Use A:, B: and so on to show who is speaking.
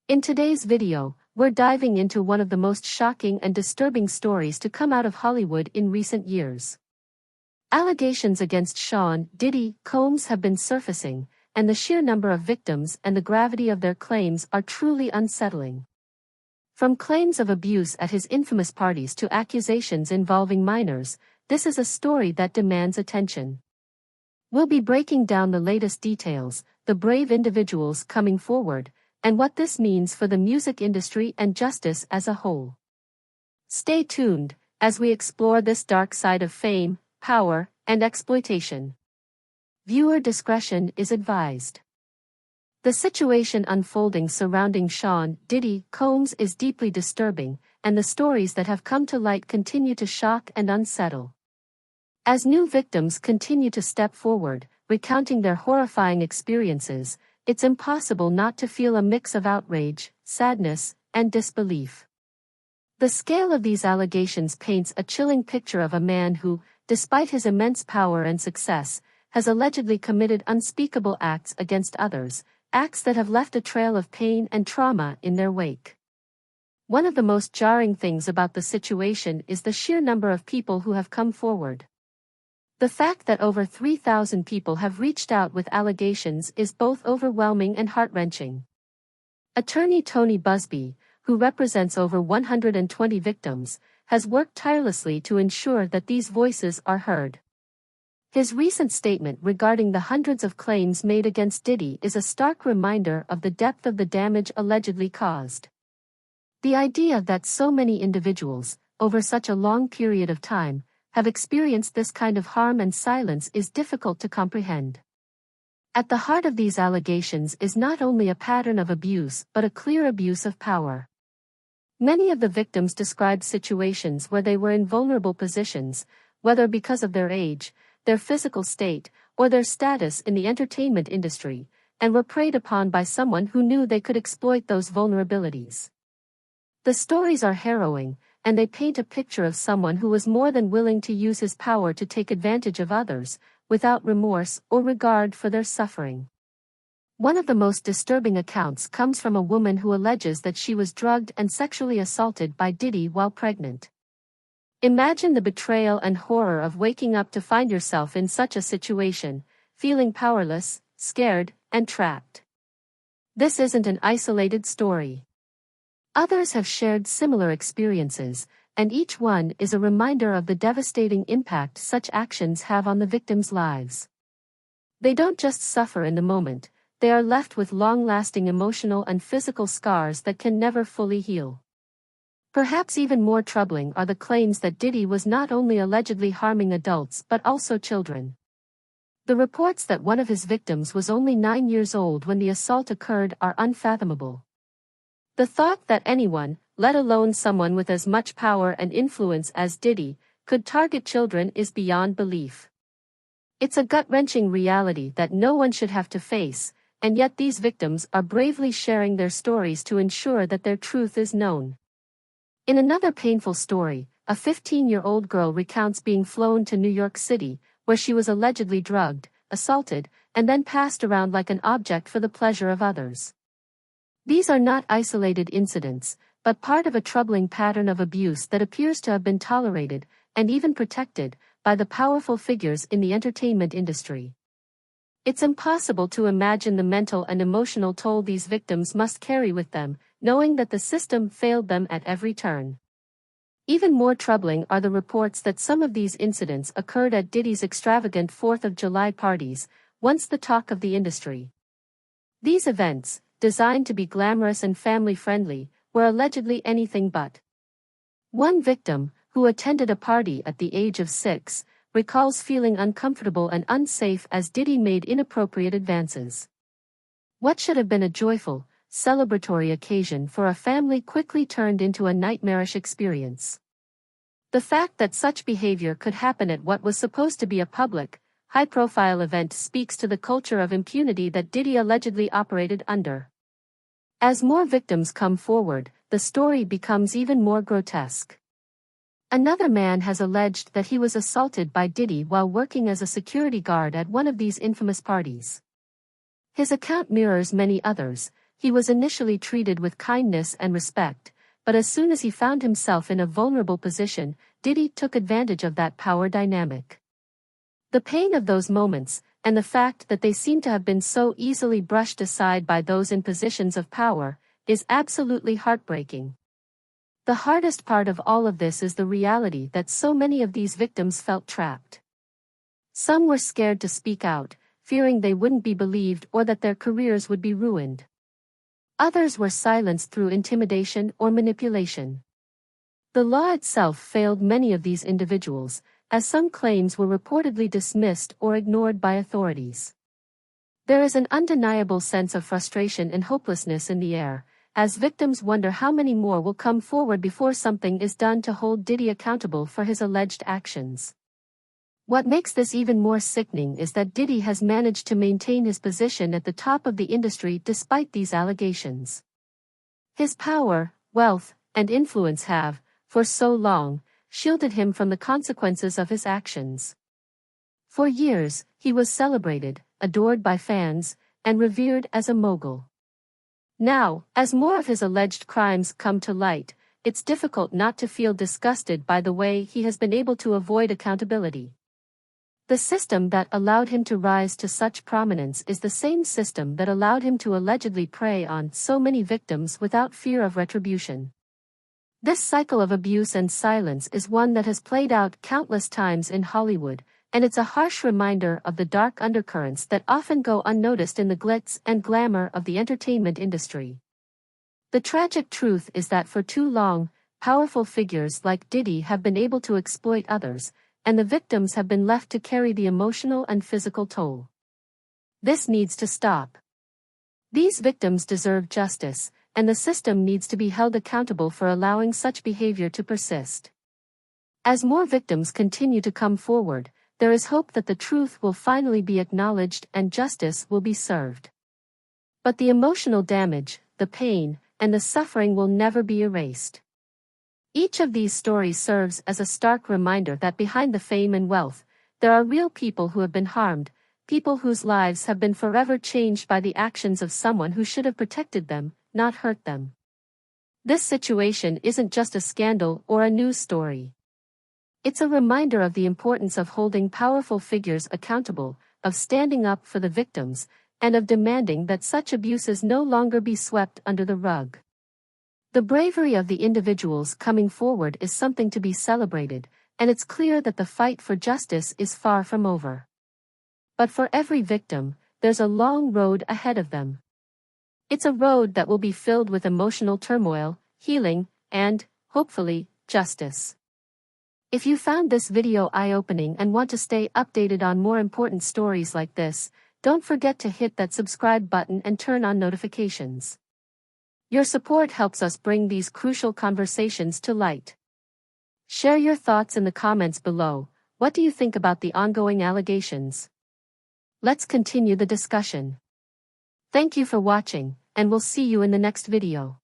A: In today's video, we're diving into one of the most shocking and disturbing stories to come out of Hollywood in recent years. Allegations against Sean "Diddy" Combs have been surfacing, and the sheer number of victims and the gravity of their claims are truly unsettling. From claims of abuse at his infamous parties to accusations involving minors, this is a story that demands attention. We'll be breaking down the latest details, the brave individuals coming forward, and what this means for the music industry and justice as a whole. Stay tuned as we explore this dark side of fame, power, and exploitation. Viewer discretion is advised. The situation unfolding surrounding Sean "Diddy" Combs is deeply disturbing, and the stories that have come to light continue to shock and unsettle. As new victims continue to step forward, recounting their horrifying experiences, it's impossible not to feel a mix of outrage, sadness, and disbelief. The scale of these allegations paints a chilling picture of a man who, despite his immense power and success, has allegedly committed unspeakable acts against others, acts that have left a trail of pain and trauma in their wake. One of the most jarring things about the situation is the sheer number of people who have come forward. The fact that over 3,000 people have reached out with allegations is both overwhelming and heart-wrenching. Attorney Tony Busby, who represents over 120 victims, has worked tirelessly to ensure that these voices are heard. His recent statement regarding the hundreds of claims made against Diddy is a stark reminder of the depth of the damage allegedly caused. The idea that so many individuals, over such a long period of time, have experienced this kind of harm and silence is difficult to comprehend. At the heart of these allegations is not only a pattern of abuse but a clear abuse of power. Many of the victims described situations where they were in vulnerable positions, whether because of their age, their physical state, or their status in the entertainment industry, and were preyed upon by someone who knew they could exploit those vulnerabilities. The stories are harrowing, and they paint a picture of someone who was more than willing to use his power to take advantage of others, without remorse or regard for their suffering. One of the most disturbing accounts comes from a woman who alleges that she was drugged and sexually assaulted by Diddy while pregnant. Imagine the betrayal and horror of waking up to find yourself in such a situation, feeling powerless, scared, and trapped. This isn't an isolated story. Others have shared similar experiences, and each one is a reminder of the devastating impact such actions have on the victims' lives. They don't just suffer in the moment, they are left with long-lasting emotional and physical scars that can never fully heal. Perhaps even more troubling are the claims that Diddy was not only allegedly harming adults but also children. The reports that one of his victims was only 9 years old when the assault occurred are unfathomable. The thought that anyone, let alone someone with as much power and influence as Diddy, could target children is beyond belief. It's a gut-wrenching reality that no one should have to face, and yet these victims are bravely sharing their stories to ensure that their truth is known. In another painful story, a 15-year-old girl recounts being flown to New York City, where she was allegedly drugged, assaulted, and then passed around like an object for the pleasure of others. These are not isolated incidents, but part of a troubling pattern of abuse that appears to have been tolerated, and even protected, by the powerful figures in the entertainment industry. It's impossible to imagine the mental and emotional toll these victims must carry with them, knowing that the system failed them at every turn. Even more troubling are the reports that some of these incidents occurred at Diddy's extravagant 4th of July parties, once the talk of the industry. These events, designed to be glamorous and family-friendly, were allegedly anything but. One victim, who attended a party at the age of 6, recalls feeling uncomfortable and unsafe as Diddy made inappropriate advances. What should have been a joyful, celebratory occasion for a family quickly turned into a nightmarish experience. The fact that such behavior could happen at what was supposed to be a public, high-profile event speaks to the culture of impunity that Diddy allegedly operated under. As more victims come forward, the story becomes even more grotesque. Another man has alleged that he was assaulted by Diddy while working as a security guard at one of these infamous parties. His account mirrors many others, he was initially treated with kindness and respect, but as soon as he found himself in a vulnerable position, Diddy took advantage of that power dynamic. The pain of those moments, and the fact that they seem to have been so easily brushed aside by those in positions of power, is absolutely heartbreaking. The hardest part of all of this is the reality that so many of these victims felt trapped. Some were scared to speak out, fearing they wouldn't be believed or that their careers would be ruined. Others were silenced through intimidation or manipulation. The law itself failed many of these individuals, as some claims were reportedly dismissed or ignored by authorities. There is an undeniable sense of frustration and hopelessness in the air, as victims wonder how many more will come forward before something is done to hold Diddy accountable for his alleged actions. What makes this even more sickening is that Diddy has managed to maintain his position at the top of the industry despite these allegations. His power, wealth, and influence have, for so long, shielded him from the consequences of his actions. For years, he was celebrated, adored by fans, and revered as a mogul. Now, as more of his alleged crimes come to light, it's difficult not to feel disgusted by the way he has been able to avoid accountability. The system that allowed him to rise to such prominence is the same system that allowed him to allegedly prey on so many victims without fear of retribution. This cycle of abuse and silence is one that has played out countless times in Hollywood, and it's a harsh reminder of the dark undercurrents that often go unnoticed in the glitz and glamour of the entertainment industry. The tragic truth is that for too long, powerful figures like Diddy have been able to exploit others, and the victims have been left to carry the emotional and physical toll. This needs to stop. These victims deserve justice, and the system needs to be held accountable for allowing such behavior to persist. As more victims continue to come forward, there is hope that the truth will finally be acknowledged and justice will be served. But the emotional damage, the pain, and the suffering will never be erased. Each of these stories serves as a stark reminder that behind the fame and wealth, there are real people who have been harmed, people whose lives have been forever changed by the actions of someone who should have protected them, not hurt them. This situation isn't just a scandal or a news story. It's a reminder of the importance of holding powerful figures accountable, of standing up for the victims, and of demanding that such abuses no longer be swept under the rug. The bravery of the individuals coming forward is something to be celebrated, and it's clear that the fight for justice is far from over. But for every victim, there's a long road ahead of them. It's a road that will be filled with emotional turmoil, healing, and, hopefully, justice. If you found this video eye-opening and want to stay updated on more important stories like this, don't forget to hit that subscribe button and turn on notifications. Your support helps us bring these crucial conversations to light. Share your thoughts in the comments below. What do you think about the ongoing allegations? Let's continue the discussion. Thank you for watching, and we'll see you in the next video.